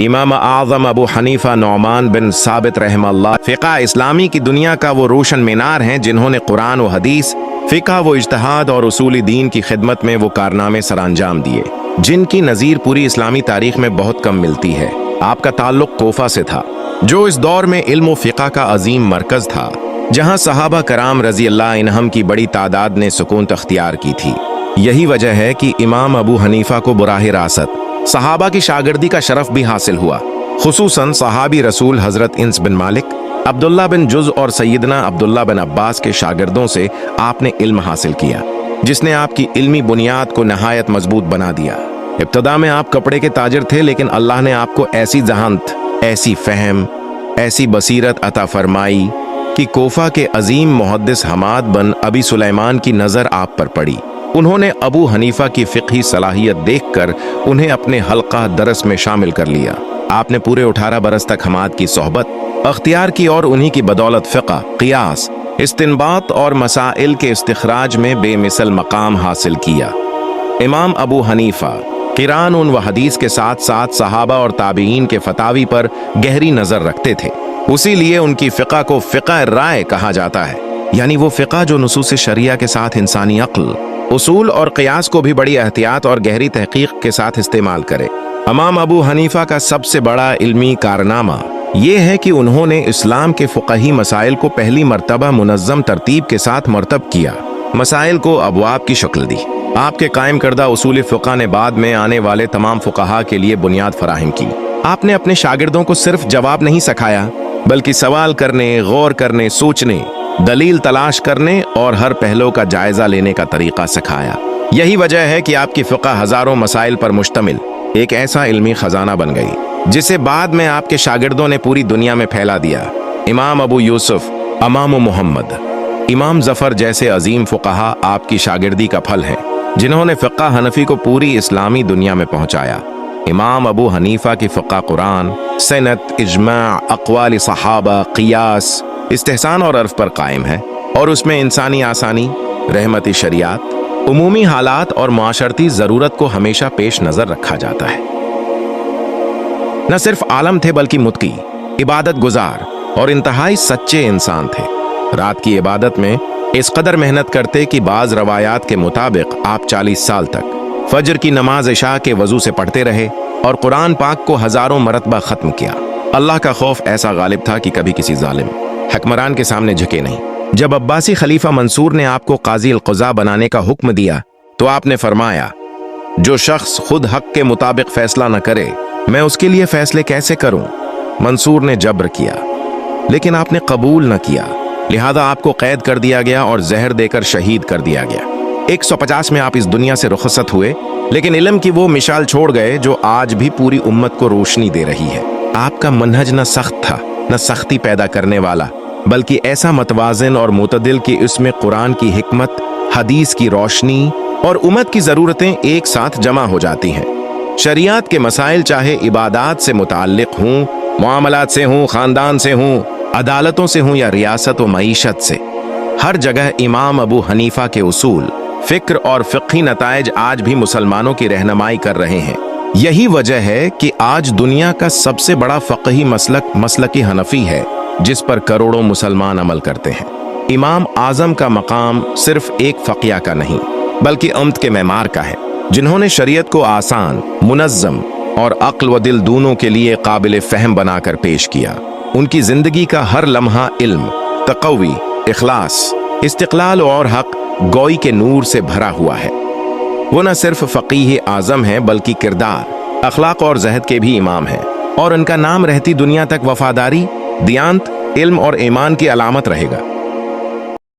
इमाम आज़म अबू हनीफा नौमान बिन साबित रहमल्लाह फ़िक़्ह इस्लामी की दुनिया का वो रोशन मीनार हैं जिन्होंने कुरान व हदीस, फ़िक़्ह व इज्तिहाद और उसूली दीन की खिदमत में वो कारनामे सरअंजाम दिए जिनकी नज़ीर पूरी इस्लामी तारीख में बहुत कम मिलती है। आपका ताल्लुक़ कोफा से था, जो इस दौर में इल्म व फ़िक़्ह का अजीम मरकज़ था, जहाँ सहाबा कराम रज़ी अल्लाह इन्हम की बड़ी तादाद ने सुकून अख्तियार की थी। यही वजह है कि इमाम अबू हनीफा को बराह रासत सहाबा की शागिर्दी का शरफ भी हासिल हुआ। खुसूसन सहाबी रसूल हजरत इन्स बिन मालिक, अब्दुल्ला बिन जुज़ और सैयदना अब्दुल्ला बिन अब्बास के शागिर्दों से आपने इल्म हासिल किया, जिसने आपकी इल्मी बुनियाद को नहायत मजबूत बना दिया। इब्तदा में आप कपड़े के ताजिर थे, लेकिन अल्लाह ने आपको ऐसी जहानत, ऐसी फहम, ऐसी बसीरत अता फरमाई कि कोफा के अजीम मुहद्दिस हमाद बिन अबी सुलेमान की नज़र आप पर पड़ी। उन्होंने अबू हनीफा की फ़िक़ही सलाहियत देखकर उन्हें अपने हल्का दरस में शामिल कर लिया। आपने पूरे 18 बरस तक हमाद की सोहबत अख्तियार की और उन्हीं की बदौलत फ़िक़्ह, क़ियास, इस्तिंबात और मसाइल के इस्तिखराज में बेमिसल मकाम हासिल किया। इमाम अबू हनीफा क़ुरान व हदीस के साथ साथ सहाबा और ताबीईन के फतावी पर गहरी नज़र रखते थे। उसी लिए उनकी फ़िक़्ह को फ़िक़्ह राय कहा जाता है, यानी वो फ़िक़्ह जो नुसूस शरिया के साथ इंसानी अक्ल, उसूल और क़ियास को भी बड़ी एहतियात और गहरी तहक़ीक़ के साथ इस्तेमाल करे। इमाम अबू हनीफा का सबसे बड़ा इल्मी कारनामा ये है कि उन्होंने इस्लाम के फ़ुक़ही मसाइल को पहली मर्तबा मुनज़्ज़म तरतीब के साथ मरतब किया, मसाइल को अबवाब की शक्ल दी। आपके कायम करदा उसूल फ़िक़्ह ने बाद में आने वाले तमाम फ़ुक़हा के लिए बुनियाद फराहम की। आपने अपने शागिर्दों को सिर्फ जवाब नहीं सिखाया, बल्कि सवाल करने, गौर करने, सोचने, दलील तलाश करने और हर पहलू का जायजा लेने का तरीका सिखाया। यही वजह है कि आपकी फ़िक़्ह हज़ारों मसाइल पर मुश्तमिल एक ऐसा इल्मी खजाना बन गई जिसे बाद में आपके शागिर्दों ने पूरी दुनिया में फैला दिया। इमाम अबू यूसुफ, इमाम मोहम्मद, इमाम ज़फ़र जैसे अजीम फ़ुक़हा आपकी शागिर्दी का फल हैं, जिन्होंने फ़िक़्ह हनफी को पूरी इस्लामी दुनिया में पहुँचाया। इमाम अबू हनीफा की फ़िक़्ह कुरान, सनत, इजमा, अक़वाल सहाबा, क़ियास, इस्तिहसान और अर्फ पर कायम है और उसमें इंसानी आसानी, रहमती शरीयत, उमूमी हालात और माशरती ज़रूरत को हमेशा पेश नज़र रखा जाता है। न सिर्फ आलम थे बल्कि मुत्की, इबादत गुजार और इंतहाई सच्चे इंसान थे। रात की इबादत में इस कदर मेहनत करते कि बाज़ रवायात के मुताबिक आप 40 साल तक फजर की नमाज इशा के वजू से पढ़ते रहे और कुरान पाक को हज़ारों मरतबा ख़त्म किया। अल्लाह का खौफ ऐसा गालिब था कि कभी किसी जालिम हुक्मरान के सामने झुके नहीं। जब अब्बासी खलीफा मंसूर ने आपको काजी अल-क़ुज़ा बनाने का हुक्म दिया तो आपने फरमाया, जो शख्स खुद हक के मुताबिक फैसला न करे, मैं उसके लिए फैसले कैसे करूं? मंसूर ने जब्र किया, लेकिन आपने कबूल न किया, लिहाजा आपको कैद कर दिया गया और जहर देकर शहीद कर दिया गया। 150 में आप इस दुनिया से रुखसत हुए, लेकिन इल्म की वो मिसाल छोड़ गए जो आज भी पूरी उम्मत को रोशनी दे रही है। आपका मनहज न सख्त था, न सख्ती पैदा करने वाला, बल्कि ऐसा मतवाज़िन और मुतदिल कि इसमें कुरान की हिकमत, हदीस की रोशनी और उम्मत की ज़रूरतें एक साथ जमा हो जाती हैं। शरीयत के मसाइल चाहे इबादात से मुताल्लिक़ हों, मामलात से हों, ख़ानदान से हों, अदालतों से हों या रियासत व मईशत से, हर जगह इमाम अबू हनीफा के उसूल, फ़िक्र और फ़िक़ही नताइज आज भी मुसलमानों की रहनुमाई कर रहे हैं। यही वजह है कि आज दुनिया का सबसे बड़ा फ़िक़ही मसलक हनफी है, जिस पर करोड़ों मुसलमान अमल करते हैं। इमाम आज़म का मकाम सिर्फ एक फ़क़िया का नहीं, बल्कि अम्त के मेमार का है, जिन्होंने शरीयत को आसान, मुनज़्ज़म और अक्ल व दिल दोनों के लिए काबिल फ़हम बनाकर पेश किया। उनकी ज़िंदगी का हर लम्हा इल्म, तक़वी, इखलास, इस्तिक़लाल और हक़ गोई के नूर से भरा हुआ है। वो न सिर्फ फ़क़ीह आज़म हैं, बल्कि किरदार, अखलाक और ज़हद के भी इमाम हैं, और उनका नाम रहती दुनिया तक वफ़ादारी, दियानत, इल्म और ईमान की अलामत रहेगा।